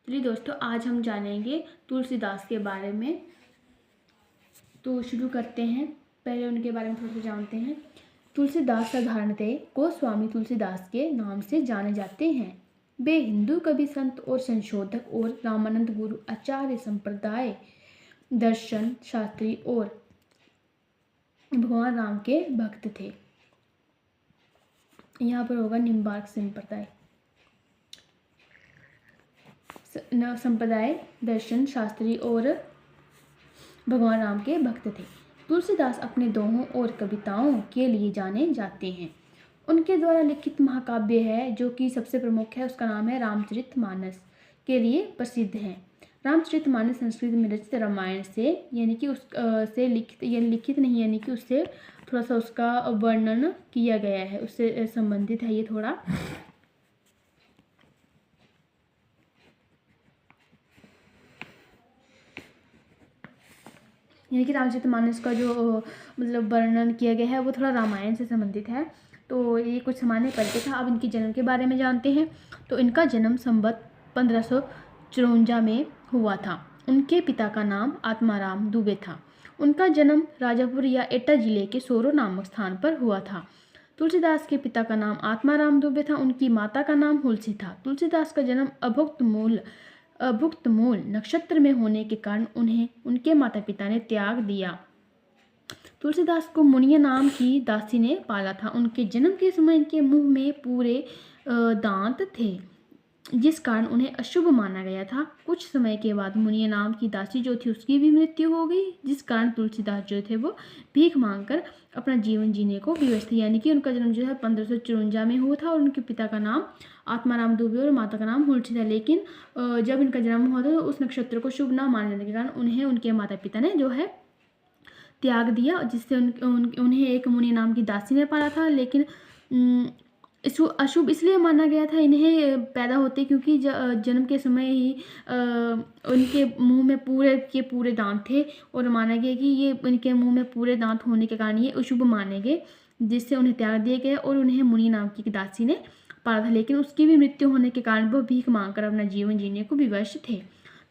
चलिए दोस्तों, आज हम जानेंगे तुलसीदास के बारे में। तो शुरू करते हैं। पहले उनके बारे में थोड़ा सा जानते हैं। तुलसीदास साधारणतः गोस्वामी तुलसीदास के नाम से जाने जाते हैं। वे हिंदू कवि, संत और संशोधक और रामानंद गुरु, आचार्य संप्रदाय, दर्शन शास्त्री और भगवान राम के भक्त थे। यहाँ पर होगा निम्बार्क संप्रदाय, संप्रदाय, दर्शन शास्त्री और भगवान राम के भक्त थे। तुलसीदास अपने दोहों और कविताओं के लिए जाने जाते हैं। उनके द्वारा लिखित महाकाव्य है जो कि सबसे प्रमुख है, उसका नाम है रामचरितमानस, के लिए प्रसिद्ध है। रामचरितमानस संस्कृत में रचित रामायण से यानी कि से लिखित नहीं, यानी कि उससे थोड़ा सा उसका वर्णन किया गया है, उससे संबंधित है ये थोड़ा। यानी कि रामचरितमानस का जो मतलब वर्णन किया गया है वो थोड़ा रामायण से संबंधित है। तो ये कुछ सामान्य परिचय था। अब इनके जन्म के बारे में जानते हैं। तो इनका जन्म संवत 1554 में हुआ था। उनके पिता का नाम आत्माराम दुबे था। उनका जन्म राजापुर या एटा जिले के सोरो नामक स्थान पर हुआ था। तुलसीदास के पिता का नाम आत्माराम दुबे था। उनकी माता का नाम हुलसी था। तुलसीदास का जन्म अभुक्त मूल नक्षत्र में होने के कारण उन्हें उनके माता पिता ने त्याग दिया। तुलसीदास को मुनिया नाम की दासी ने पाला था। उनके जन्म के समय इनके मुंह में पूरे दांत थे, जिस कारण उन्हें अशुभ माना गया था। कुछ समय के बाद मुनिया नाम की दासी जो थी उसकी भी मृत्यु हो गई, जिस कारण तुलसीदास जो थे वो भीख मांगकर अपना जीवन जीने को विवश थे। यानी कि उनका जन्म जो है 1554 में हुआ था और उनके पिता का नाम आत्माराम दुबे और माता का नाम हुलसी था। लेकिन जब इनका जन्म हुआ था तो उस नक्षत्र को शुभ न मानने के कारण उन्हें उनके माता पिता ने जो है त्याग दिया, जिससे उन्हें एक मुनि नाम की दासी ने पाला था। लेकिन अशुभ इसलिए माना गया था इन्हें पैदा होते, क्योंकि जन्म के समय ही उनके मुंह में पूरे दांत थे और माना गया कि ये इनके मुंह में पूरे दांत होने के कारण ये अशुभ माने गए, जिससे उन्हें त्याग दिए गए और उन्हें मुनि नाम की दासी ने पाला था। लेकिन उसकी भी मृत्यु होने के कारण वह भीख मांगकर अपना जीवन जीने को विवश थे।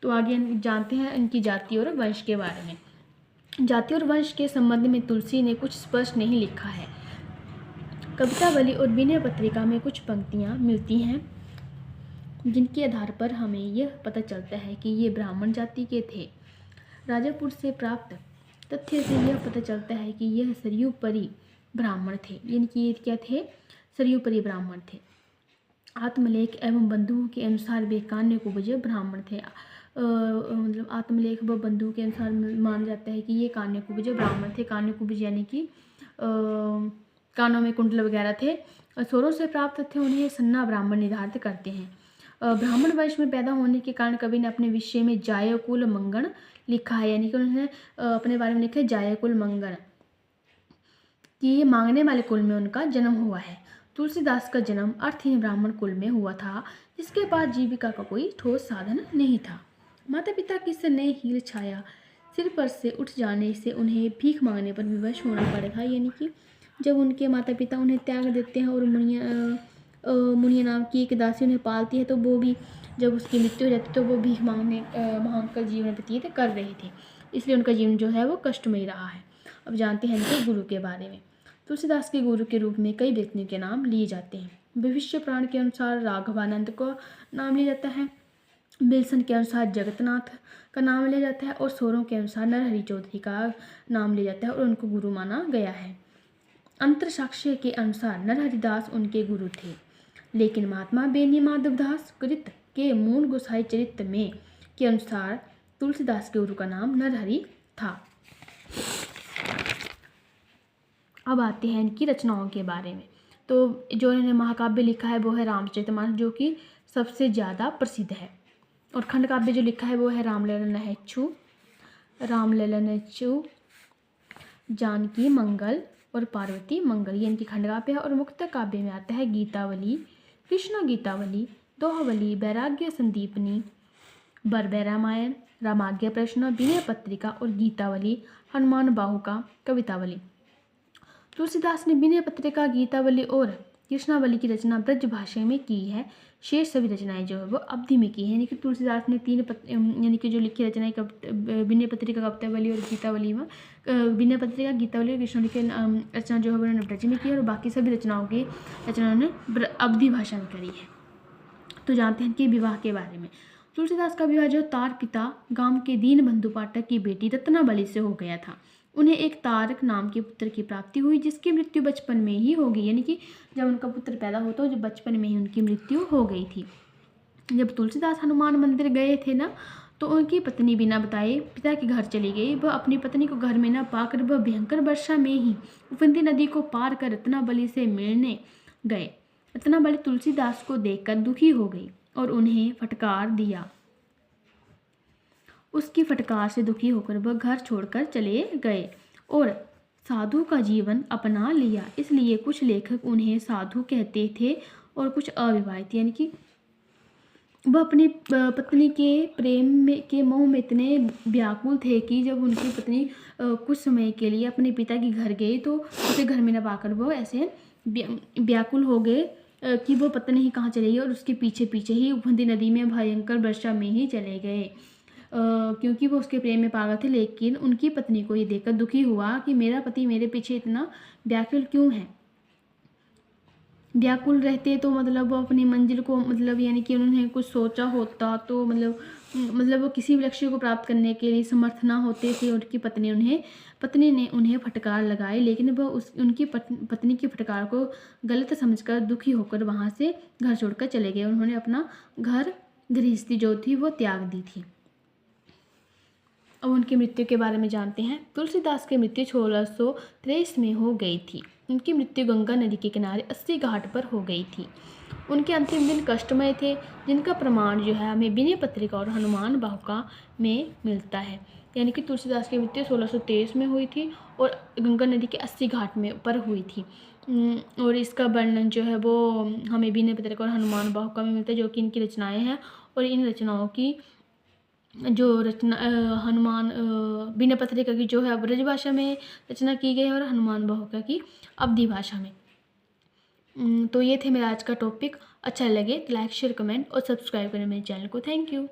तो आगे जानते हैं इनकी जाति और वंश के बारे में। जाति और वंश के संबंध में तुलसी ने कुछ स्पष्ट नहीं लिखा है। कवितावली और विनय पत्रिका में कुछ पंक्तियाँ मिलती हैं जिनके आधार पर हमें यह पता चलता है कि ये ब्राह्मण जाति के थे। राजापुर से प्राप्त तथ्य से यह पता चलता है कि यह सरयूपरी ब्राह्मण थे। यानी कि ये क्या थे? सरयूपरी ब्राह्मण थे। आत्मलेख एवं बंधुओं के अनुसार वे कान्य कुब्ज ब्राह्मण थे। मतलब आत्मलेख व बंधुओं के अनुसार माना जाता है कि ये कान्य कुब्ज ब्राह्मण थे। कान्य कुब्ज यानी कि कानों में कुंडल वगैरह थे। स्वरों से प्राप्त थे उन्हें सन्ना ब्राह्मण निर्धारित करते हैं। ब्राह्मण वंश में पैदा होने के कारण कवि ने अपने विषय में जायकुल मंगन लिखा है। यानी कि उन्होंने अपने बारे में लिखा है जायकुल मंगन, कि ये मांगने वाले कुल में उनका जन्म हुआ है। तुलसीदास का जन्म अर्थहीन ब्राह्मण कुल में हुआ था, जिसके पास जीविका का कोई ठोस साधन नहीं था। माता पिता की स्नेह हील छाया सिर पर से उठ जाने से उन्हें भीख मांगने पर विवश होना पड़ा था। यानी कि जब उनके माता पिता उन्हें त्याग देते हैं और मुनिया नाम की एक दासी उन्हें पालती है, तो वो भी जब उसकी मृत्यु हो जाती तो वो भीख मांगकर जीवन व्यतीत कर रहे थे। इसलिए उनका जीवन जो है वो कष्टमय रहा है। अब जानते हैं इनके गुरु के बारे में। तुलसीदास के गुरु के रूप में कई व्यक्तियों के नाम लिए जाते हैं। भविष्य पुराण के अनुसार राघवानंद को नाम लिया जाता है। बिल्सन के अनुसार जगतनाथ का नाम लिया जाता है और सोरों के अनुसार नरहरि चौधरी का नाम लिया जाता है और उनको गुरु माना गया है। अंतर साक्ष्य के अनुसार नरहरिदास उनके गुरु थे, लेकिन महात्मा बेनी माधवदास कृत के मूल गोसाई चरित्र में के अनुसार तुलसीदास के गुरु का नाम नरहरि था। अब आते हैं इनकी रचनाओं के बारे में। तो जो इन्होंने महाकाव्य लिखा है वो है रामचरितमानस, जो कि सबसे ज़्यादा प्रसिद्ध है। और खंड काव्य जो लिखा है वो है रामललन, जानकी मंगल और पार्वती मंगल, ये इनकी खंड काव्य है। और मुक्त काव्य में आता है गीतावली, कृष्ण गीतावली, दोहावली, वैराग्य संदीपनी, बरबै रामायण, रामाज्ञ प्रश्न, विनय पत्रिका और गीतावली, हनुमान बाहु का कवितावली। तुलसीदास ने विनय पत्रिका, गीतावली और कृष्णावली की रचना ब्रज भाषा में की है। शेष सभी रचनाएं जो है वो अवधि में की है। यानी कि तुलसीदास ने यानी कि जो लिखी रचनाएं विनय पत्रिका, कवितावली और गीतावली में, विनय पत्रिका, गीतावली और कृष्ण की रचना जो है उन्होंने ब्रज में की है, और बाकी सभी रचनाओं ने अवधि भाषा में करी है। तो जानते हैं कि विवाह के बारे में। तुलसीदास का विवाह जो तार पिता गांव के दीन बंधु पाठक की बेटी रत्नावली से हो गया था। उन्हें एक तारक नाम के पुत्र की प्राप्ति हुई, जिसकी मृत्यु बचपन में ही हो गई। यानी कि जब उनका पुत्र पैदा हो तो जब बचपन में ही उनकी मृत्यु हो गई थी। जब तुलसीदास हनुमान मंदिर गए थे ना, तो उनकी पत्नी बिना बताए पिता के घर चली गई। वह अपनी पत्नी को घर में न पाकर वह भयंकर वर्षा में ही उफनती नदी को पार कर रत्नावली से मिलने गए। रत्नावली तुलसीदास को देखकर दुखी हो गई और उन्हें फटकार दिया। उसकी फटकार से दुखी होकर वह घर छोड़कर चले गए और साधु का जीवन अपना लिया। इसलिए कुछ लेखक उन्हें साधु कहते थे और कुछ अविवाहित। यानी कि वह अपनी पत्नी के प्रेम में के मोह में इतने व्याकुल थे कि जब उनकी पत्नी कुछ समय के लिए अपने पिता के घर गई तो उसे घर में न पाकर वो ऐसे व्याकुल हो गए कि वो पता नहीं कहाँ चले गए, और उसके पीछे पीछे ही उफनती नदी में भयंकर वर्षा में ही चले गए, क्योंकि वो उसके प्रेम में पागल थे। लेकिन उनकी पत्नी को ये देखकर दुखी हुआ कि मेरा पति मेरे पीछे इतना व्याकुल क्यों है। व्याकुल रहते तो मतलब वो अपनी मंजिल को मतलब यानी कि उन्होंने कुछ सोचा होता तो मतलब वो किसी भी लक्ष्य को प्राप्त करने के लिए समर्थ ना होते थे। उनकी पत्नी ने उन्हें फटकार लगाई, लेकिन वह उनकी पत्नी की फटकार को गलत समझकर दुखी होकर वहाँ से घर छोड़कर चले गए। उन्होंने अपना घर गृहस्थी जो थी वो त्याग दी थी। अब उनकी मृत्यु के बारे में जानते हैं। तुलसीदास की मृत्यु 1623 में हो गई थी। उनकी मृत्यु गंगा नदी के किनारे 80 घाट पर हो गई थी। उनके अंतिम दिन कष्टमय थे, जिनका प्रमाण जो है हमें विनय पत्रिका और हनुमान बाहुका में मिलता है। यानी कि तुलसीदास की मृत्यु 1623 में हुई थी और गंगा नदी के 80 घाट में पर हुई थी। और इसका वर्णन जो है वो हमें विनय पत्रिका और हनुमान बाहुका में मिलता है, जो कि इनकी रचनाएँ हैं। और इन रचनाओं की जो रचना हनुमान विनय पत्रिका की जो है ब्रज भाषा में रचना की गई है और हनुमान बाहुका की अवधी भाषा में। तो ये थे मेरा आज का टॉपिक। अच्छा लगे तो लाइक शेयर कमेंट और सब्सक्राइब करें मेरे चैनल को। Thank you.